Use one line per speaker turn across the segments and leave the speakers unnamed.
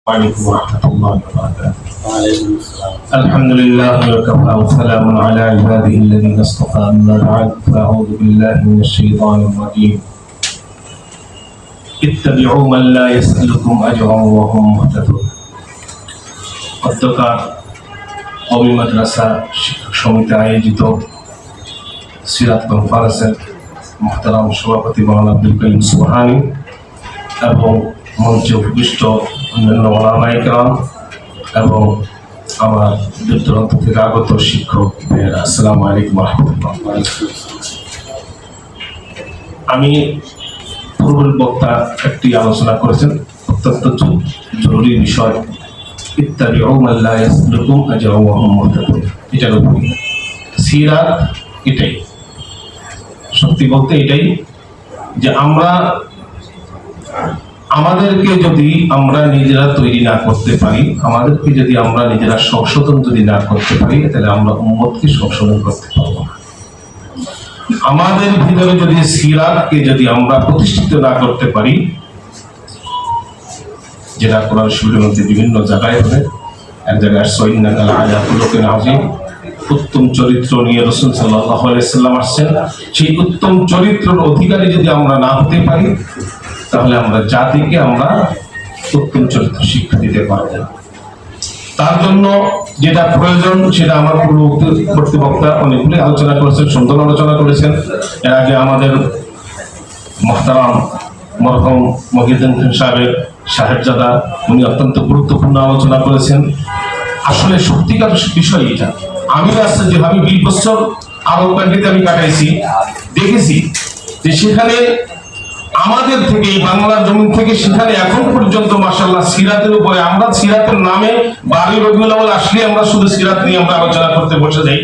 عليكم ورحمة الله وبركاته.
وعليكم السلام.
الحمد لله وكفى وسلام على عباده الذين اصطفى. أما بعد فأعوذ بالله من الشيطان الرجيم. اتبعوا من لا يسألكم أجرا وهم مهتدون. অধ্যকার কওমি মাদ্রাসা শিক্ষক সমিতি আয়োজিত সিরাত কনফারেন্সের মুহতারাম সভাপতি মাওলানা আব্দুল করিম সুবহানী এবং মঞ্চে উপবিষ্ট অন্যান্য ওলামায়ে কেরাম এবং আমার দূর দূরান্ত থেকে আগত শিক্ষক ভাইয়েরা, আসসালামু আলাইকুম ওয়া রাহমাতুল্লাহ। আমি পূর্বের বক্তা একটি আলোচনা করেছেন, অত্যন্ত জরুরি বিষয়, ইত্তাবিউ মান লা ইয়াসলুকুম আজরান ওয়া হুম মুহতাদুন। এটার উপরে সিরাত এটাই, সত্যি বলতে এটাই যে আমাদেরকে যদি আমরা নিজেরা তৈরি না করতে পারি, আমাদেরকে যদি আমরা নিজেরা সংশোধন যদি না করতে পারি, তাহলে আমরা উম্মতকে সংশোধন করতে পারবো না। আমাদের ভিতরে যদি সিরাতকে যদি আমরা প্রতিষ্ঠিত না করতে পারি, যেটা কোরআন শরীফের মধ্যে বিভিন্ন জায়গায় হবে, এক জায়গায় সৈন্নাকাল আয়াতুল্লাহিল আযীম, উত্তম চরিত্র নিয়ে রাসূল সাল্লাল্লাহু আলাইহি সাল্লাম আসছেন। সেই উত্তম চরিত্রের অধিকারী যদি আমরা না হতে পারি, তাহলে আমরা জাতিকে আমরা উত্তম চরিত্র শিক্ষা দিতে পারব না। তার জন্য যেটা প্রয়োজন সেটা আমার পূর্ববর্তী বক্তা অনেকগুলি আলোচনা করেছেন, সুন্দর আলোচনা করেছেন। এর আগে আমাদের মুহতারাম মরহুম মহিউদ্দিন সাহেবজাদা উনি অত্যন্ত গুরুত্বপূর্ণ আলোচনা করেছেন। আসলে সত্যিকার বিষয় এটা। আমি আসছে যে আমি 20 বছর আরববাগিতে আমি কাটাইছি, দেখেছি যে সেখানে আমাদের থেকে বাংলার জমিন থেকে সেখানে এখন পর্যন্ত মাশাআল্লাহ সিরাতের উপরে আমরা সিরাতের নামে বারোই রবিউল আউয়াল আসলে আমরা শুধু সিরাত নিয়ে আমরা আলোচনা করতে বসে যাই,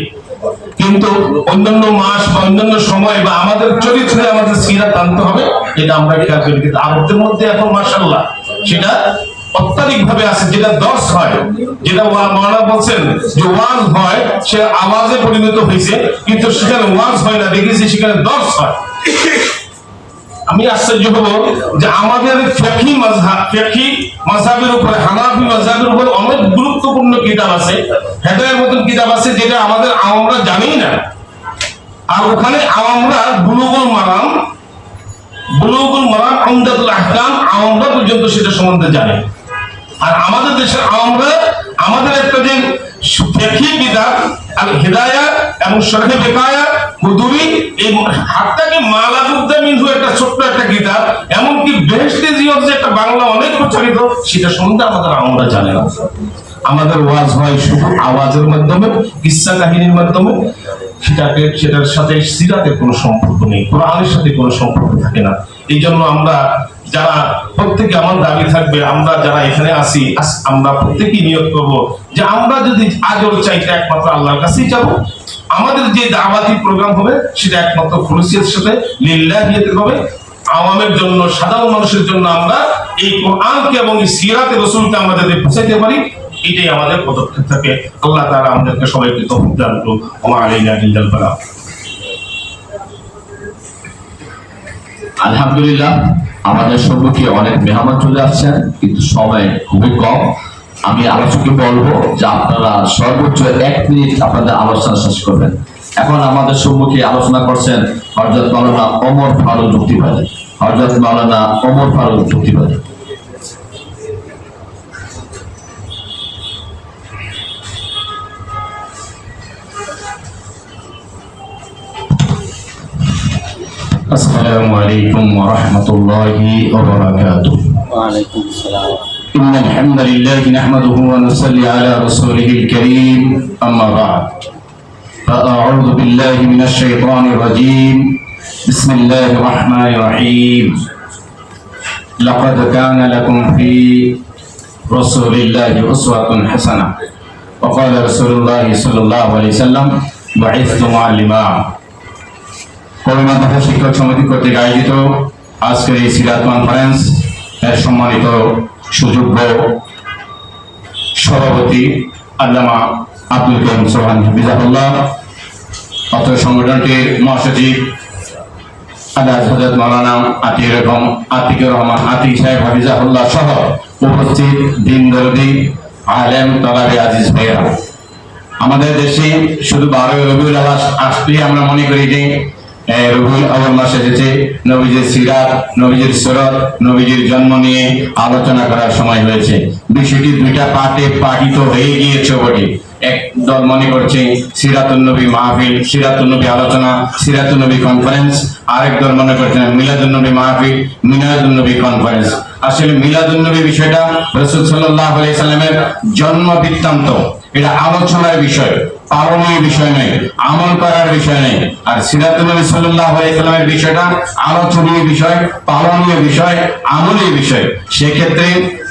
কিন্তু অন্যান্য মাস বা অন্যান্য সময় বা আমাদের চরিত্রে আমাদের সিরাত আনতে হবে, এটা আমরা খেয়াল করি। কিন্তু আরবদের মধ্যে এখন মাশাআল্লাহ সেটা অত্যাধিক ভাবে আছে। যেটা দর্শ হয়, যেটা মাওলানা বলছেন যে ওয়াজ হয়, সে আওয়াজে পরিণত হয়েছে, কিন্তু সেখানে ওয়াজ হয় না, দেখেছি সেখানে দর্শ হয়। আমি আশ্চর্য হব যে আমাদের ফিকহি মাযহাবের উপরে, হানাফি মাযহাবের উপরে অনেক গুরুত্বপূর্ণ কিতাব আছে, হেদায়ের মতন কিতাব আছে, যেটা আমাদের আমরা জানি না। আর ওখানে আমরা বুলুগুল মারাম, উমদাতুল আহকাম আমরা পর্যন্ত সেটা সম্বন্ধে জানি। আর আমাদের দেশের আমাদের একটা যে ফিকহি কিতাব আল হিদায়া এবং শরহে বেকায়া হুদুরি, এই হাত্তাকে মালাবুদ্দা মিনহু একটা ছোট্ট একটা কিতাব, এমনকি বেহেশতে জিয়র যে একটা বাংলা অনেক প্রচারিত, সেটা সম্বন্ধে আমরা জানি না। আমাদের ওয়াজ হয় শুধু আওয়াজের মাধ্যমে, কিসসা কাহিনীর মাধ্যমে, সেটার সাথে সিরাতের কোনো সম্পর্ক নেই, কোরআনের সাথে কোনো সম্পর্ক থাকে না। এই জন্য আমরা যারা প্রত্যেকে, আমার দাবি থাকবে, আমরা যারা এখানে আসি আমরা প্রত্যেকেই নিয়ত করব যে আমরা যদি আজর চাইতে একমাত্র আল্লাহর কাছেই যাব। আমাদের যে দাওয়াতি প্রোগ্রাম হবে সেটা একমাত্র খুলুসিয়তের সাথে লিল্লাহিয়াতে হবে, আওয়ামের জন্য, সাধারণ মানুষের জন্য আমরা এই কোরআনকে এবং এই সিরাতে রাসূলকে আমরা যাতে পৌঁছাইতে পারি, এটাই আমাদের পদক্ষেপ থাকে। আল্লাহ তাআলা আমাদেরকে সবাইকে তৌফিক দান করুন। ওয়া আলাইনা ইল্লাল বালাগ।
আলহামদুলিল্লাহ, আমাদের সম্মুখে অনেক মেহমান চলে আসছেন, কিন্তু সময় খুবই কম। আমি আলোচককে বলবো যে আপনারা সর্বোচ্চ 1 মিনিট আপনাদের আলোচনা শেষ করবেন। এখন আমাদের সম্মুখে আলোচনা করছেন হযরত মাওলানা ওমর ফারুক যুক্তিবাদী। হযরত মাওলানা ওমর ফারুক যুক্তিবাদী।
السلام عليكم ورحمة الله وبركاته.
وعليكم السلام.
إن الحمد لله نحمده ونصلي على رسوله الكريم. أما بعد فأعوذ بالله من الشيطان الرجيم. بسم الله الرحمن الرحيم. لقد كان لكم في رسول الله أسوة حسنة. وقال رسول الله صلى الله عليه وسلم بعثت معلما. কওমি মাদ্রাসা শিক্ষক সমিতি কর্তৃক আয়োজিত আজকের এই সিরাত কনফারেন্স এর সম্মানিত সুযোগ্য সভাপতি আল্লামা আব্দুল করিম সুবহানী হাফিজাহুল্লাহ, অত্র সংগঠনটির মহাসচিব
আলহাজ হযরত মাওলানা আতিকুর রহমান আতিক সাহেব হাফিজাহুল্লাহ সহ উপস্থিত দিন দরদি আলেম তলাবে আজিজ ভাইয়েরা, আমাদের দেশে শুধু 12 রবিউল আওয়াল আসলেই আমরা মনে করি যে রবিউল আওয়াল মাস এসেছে, নবীজির সিরাত, নবীজির সুরত, নবীজির জন্ম নিয়ে আলোচনা করার সময় হয়েছে। বিষয়টি দুইটা পার্টে পাঠিত হয়ে গিয়েছে বটে। এক দল মনে করছে সিরাতুন নবী মাহফিল, সিরাতুন নবী আলোচনা, সিরাতুন নবী কনফারেন্স, আরেক দল মনে করছেন মিলাদুন নবী মাহফিল, মিলাদুন নবী কনফারেন্স। আসলে মিলাদুন নবী বিষয়টা রাসূল সাল্লাল্লাহু আলাইহি সাল্লামের জন্ম বৃত্তান্ত, এটা আলোচনার বিষয়, পালনীয় বিষয় নয়, আমল করার বিষয় নয়। আর সিরাতুন নবী সাল্লাল্লাহু আলাইহি সাল্লামের বিষয়টা আলোচনীয় বিষয়, পালনীয় বিষয়, আমলীয় বিষয়। সেক্ষেত্রে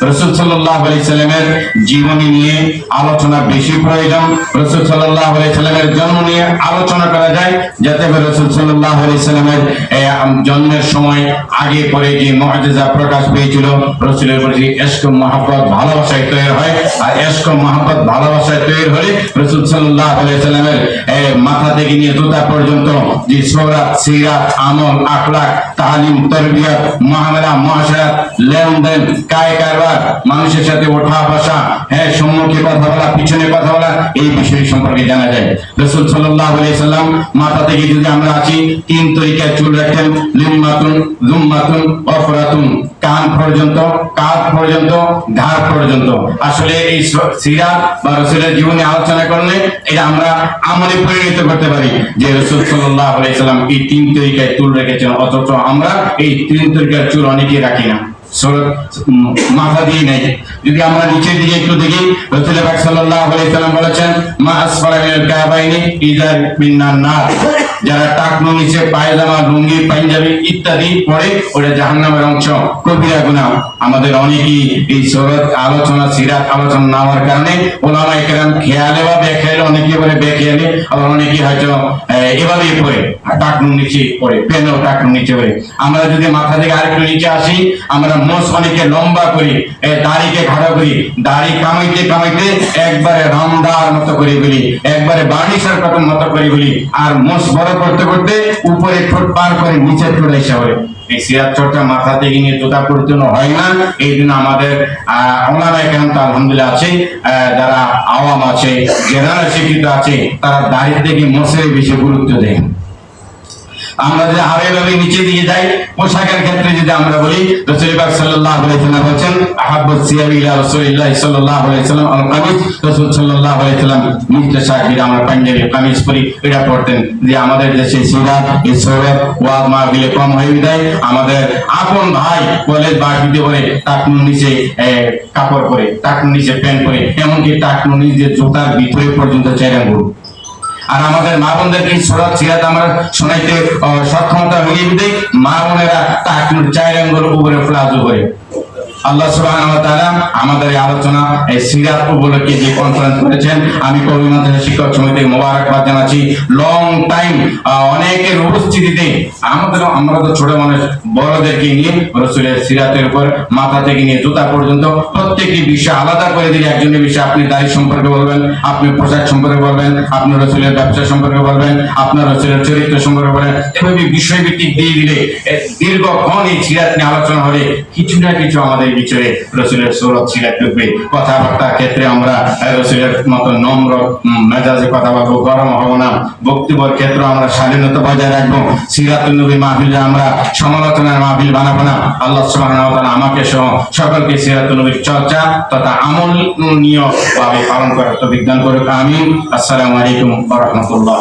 রাসূল সাল্লাল্লাহু আলাইহি সাল্লামের জীবনী নিয়ে আলোচনা বেশি প্রয়োজন। রাসূল সাল্লাল্লাহু আলাইহি সাল্লামের জন্ম নিয়ে আলোচনা করা যায়, যাতে করে রাসূল সাল্লাল্লাহু আলাইহি সাল্লামের জন্মের সময় আগে পরে যে মুআজিজা প্রকাশ পেয়েছিল, রাসূলের প্রতি ইশক মহব্বত ভালোবাসায় তৈরি হয়। আর ইশক মহব্বত ভালোবাসায় তৈরি হলে রাসূল সাল্লাল্লাহু আলাইহি সাল্লামের মাথা থেকে নিয়ে জুতা পর্যন্ত যে সুরাত, সিরাত, আমল, আখলাক, তালিম, তারবিয়ত, মুআমালা, মুআশারাত, লেনদেন, কায় কারবার, মানুষের সাথে ওঠা বসা, সম্মুখে কথা বলা, পিছনে কথা বলা, এই বিষয় সম্পর্কে জানা যায়। রাসূল সাল্লাল্লাহু আলাইহি সাল্লাম মাথা থেকে যদি আমরা আছি 3 তরিকায় চুল রাখেন, লিম্মাতুন, যুম্মাতুন, ওফরাতুন, কান পর্যন্ত, কাঁধ পর্যন্ত, ঘাড় পর্যন্ত। আসলে এই সিরাত বা রাসূলের জীবনী আলোচনা করলে এটা আমরা আমলে পরিণত করতে পারি যে রাসূল সাল্লাল্লাহু আলাইহি সাল্লাম এই 3 তরিকায় চুল রেখেছেন, অথচ আমরা এই 3 তরিকার চুল অনেকেই রাখি না, মাথা দিয়ে নেই। যদি আমরা নিচের দিকে একটু দেখি, রাসূল পাক সাল্লাল্লাহু আলাইহি সাল্লাম বলেছেন মা আসফালা মিনাল কাবাইনি ইজার মিনান নার, যারা টাকনু নিচে পায়জামা, লুঙ্গি, পাঞ্জাবি ইত্যাদি পরে ওটা জাহান্নামের অংশ, কবিরা গুনাহ। আমাদের অনেকেই এই সুরত আলোচনা, সিরাত আলোচনা না হওয়ার কারণে ওলামায়ে কেরাম খেয়ালে বা বেখেয়ালে, অনেকে বলে বেখেয়ালে, আবার অনেকে হয়তো এভাবেই পড়ে টাকনু নিচে পড়ে, পেনও টাকনু নিচে পড়ে। আমরা যদি মাথা থেকে আরেকটু নিচে আসি, আমরা মোষ অনেকে লম্বা করি, দাড়িকে খাড়া করি, দাড়ি কামাইতে কামাইতে একবারে রামদার মতো করে বলি, একবারে বার্নিশার কটন মতো করে বলি, আর মোষ বড় করতে করতে উপরে ঠোঁট পার করে নিচে ঠোঁট এসে হয়। এই সিরাত চর্চা মাথা থেকে নিয়ে জুতা পরিচ্ছন্ন হয় না। এই জন্য আমাদের ওলামায়ে কেরাম তো আলহামদুলিল্লাহ আছে, যারা আওয়াম আছে, যারা শিক্ষিত আছে, তারা দাড়ি থেকে মোষের বেশি গুরুত্ব দেয়। আমরা যদি আরবে নিচে দিয়ে যাই, পোশাকের ক্ষেত্রে যদি আমরা বলি, রাসূল পাক সাল্লাল্লাহু আলাইহি সাল্লাম বলেন আহাব্বুস সিয়াবি ইলা রাসূলিল্লাহ সাল্লাল্লাহু আলাইহি সাল্লাম আল কামিজ। রাসূল সাল্লাল্লাহু আলাইহি সাল্লাম নিত্য শাকির আমরা পাঞ্জাবি কামিজ পরি, এটা পড়তেন। যে আমাদের দেশে সিরাত, এই সুরত, ওয়াজ মাহফিলে কম হয়ে যায়, আমাদের আপন ভাই কলেজ বাড়িতে পড়ে টাকনুর নিচে কাপড় পরে, টাকনুর নিচে প্যান্ট পরে, এমনকি টাকনুর নিচে জুতার ভিতরে পর্যন্ত চেরাঙ্গুর। আর আমাদের মা বোনদেরকে সুরাত, সিরাত আমরা শোনাইতে সক্ষমতা হয়ে দেয়, মা বোনেরা টাকনুর 4 আঙ্গুল উপরে প্লাজো করে। আল্লাহ সুবহানাহু ওয়া তাআলা আমাদের এই আলোচনা, এই সিরাত উপলক্ষে যে কনফারেন্স করেছেন, আমি কওমি মাদ্রাসা শিক্ষক সমিতির মোবারকবাদ জানাচ্ছি। লং টাইম অনেকের উপস্থিতিতে আমরা তো ছোট মানুষ, বড়দেরকে নিয়ে রাসূলের সিরাতের উপর মাথা থেকে নিয়ে জুতা পর্যন্ত প্রত্যেকটি বিষয় আলাদা করে দিলে, একজনের বিষয় আপনি দাড়ি সম্পর্কে বলবেন, আপনি পোশাক সম্পর্কে বলবেন, আপনি রাসূলের ব্যবসা সম্পর্কে বলবেন, আপনার রাসূলের চরিত্র সম্পর্কে বলবেন, এভাবে বিষয়ভিত্তিক দিয়ে দিলে দীর্ঘক্ষণ এই সিরাত নিয়ে আলোচনা হলে কিছু না কিছু আমাদের ভিতরে রাসূলের সুরত, সিরাত ঢুকবে। কথাবার্তার ক্ষেত্রে আমরা রাসূলের মতো নম্র মেজাজে কথা বলবো, গরম হব না। বক্তব্যের ক্ষেত্রে আমরা স্বাধীনতা বজায় রাখবো। সিরাতুন নবী মাহফিলে আমরা সমালোচনার মাহফিল বানাবো না। আল্লাহ সুবহানাহু ওয়া তাআলা আমাকে সহ সকলকে সিরাতুন নবীর চর্চা তথা আমলীয় ভাবে পালন করার তৌফিক দান করুক। আমিন। আসসালামু আলাইকুম ওয়া রাহমাতুল্লাহ।